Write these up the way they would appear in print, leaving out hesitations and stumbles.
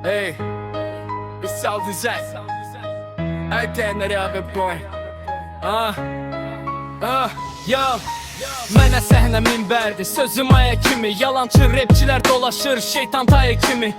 Hey, bir saldıracak. Ay tenleri abi boy. Yo. Mənə səhnə minbərdir, sözüm aya kimi. Yalancı rapçilər dolaşır, şeytan tayı kimi.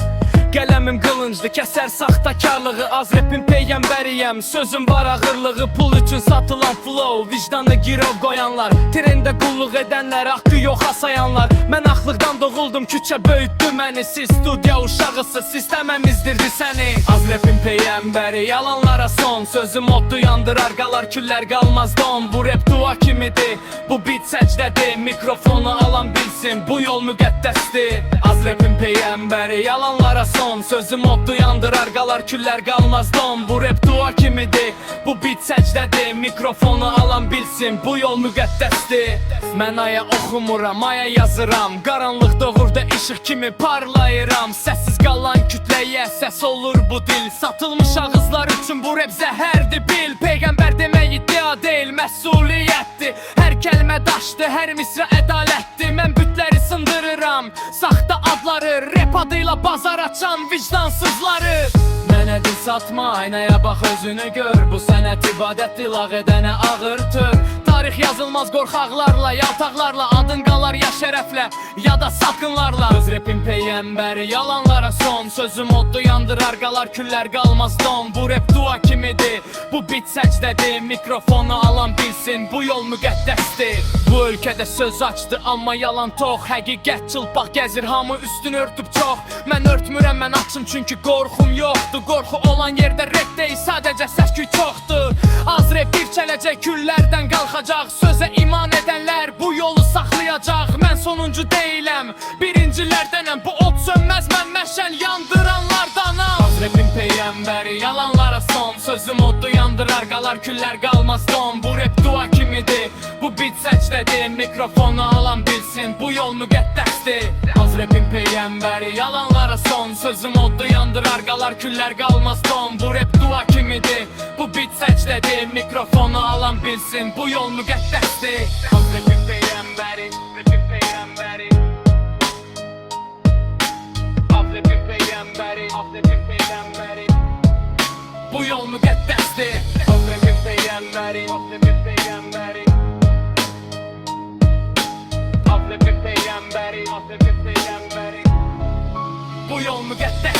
Qələmim qılıncdır, kəsər saxtakarlığı. Az rapin peyğəmbəriyəm, sözüm var ağırlığı. Pul üçün satılan flow, vicdanlı girov qoyanlar, trendə qulluq edənlər, haqqı yoxa sayanlar. Mən axlıqdan doğuldum, küçə böyütdü məni. Siz studiya uşağısı, sistem əmizdirdi səni. Az rapin peyğəmbəri, yalanlara son. Sözüm oddu yandırar, qalar küllər qalmaz don. Bu rap dua kimidir, bu beat səcdədir. Mikrofonu alan bilsin, bu yol müqəddəsdir. Az rapin peyğəmbəri, yalanlara son. Sözüm oddu yandırar, qalar küllər qalmaz don. Bu rap dua kimidir, bu beat səcdədir. Mikrofonu alan bilsin, bu yol müqəddəsdir. Mən aya oxumuram, aya yazıram. Qaranlıq doğurda işıq kimi parlayıram. Səssiz qalan kütləyə səs olur bu dil. Satılmış ağızlar üçün bu rap zəhərdir bil. Peyğəmbər demək iddia deyil, məsuliyyətdir. Hər kəlmə daşdır, hər misra ədalətdir. Mən bütləri sındırıram, saxta adları. Rap adıyla bazar açan vicdansızları. Mənə dil satma, aynaya bax özünü gör. Bu sənət ibadətdir, lağ edənə ağır tör. Tarix yazılmaz qorxaqlarla, yaltaqlarla. Adın qalar ya şərəflə, ya da sakınlarla. Öz rapin peyğəmbəri, yalanlara son. Sözüm oddu yandırar, qalar küllər qalmaz don. Bu rap dua kimidir, bu beat səcdədir. Mikrofonu alan bilsin, bu yol müqəddəsdir. Bu ölkədə söz açdı, amma yalan tox. Həqiqət çılpaq gəzir, hamı üstünü örtüb çox. Mən örtmürəm, mən açım çünki qorxum yoxdur. Qorxu olan yerdə rap deyil, sadəcə səs-küy çoxdur. Az rap bir çələcək, küllərdən qalxacaq. Sözə iman edənlər bu yolu saxlayacaq. Mən sonuncu deyiləm, birincilərdənəm. Bu od sönməz, mən məşəl yandıranlardanam. Az rapin peyğəmbəri, yalanlara son. Sözüm oddu yandırar, qalar küllər qalmaz don. Bu rap dua kimidir, bu beat səcdədir. Mikrofonu alan bilsin, bu yol müqəddəsdir. Az rapin peyğəmbəri, yalanlara son. Sözüm oddu yandırar, qalar küllər qalmaz don. Bu rap dua kimidir, bu beat səcdədir. Mikrofonu alan bilsin, bu yol müqəddəsdir. Az rapin peyğəmbəri, rapin peyğəmbəri. Az rapin peyğəmbəri, az rapin peyğəmbəri. Bu yol müqəddəsdir. Az rapin peyğəmbəri, az rapin peyğəmbəri. Az rapin peyğəmbəri, az rapin peyğəmbəri. Bu yol müqəddəsdir.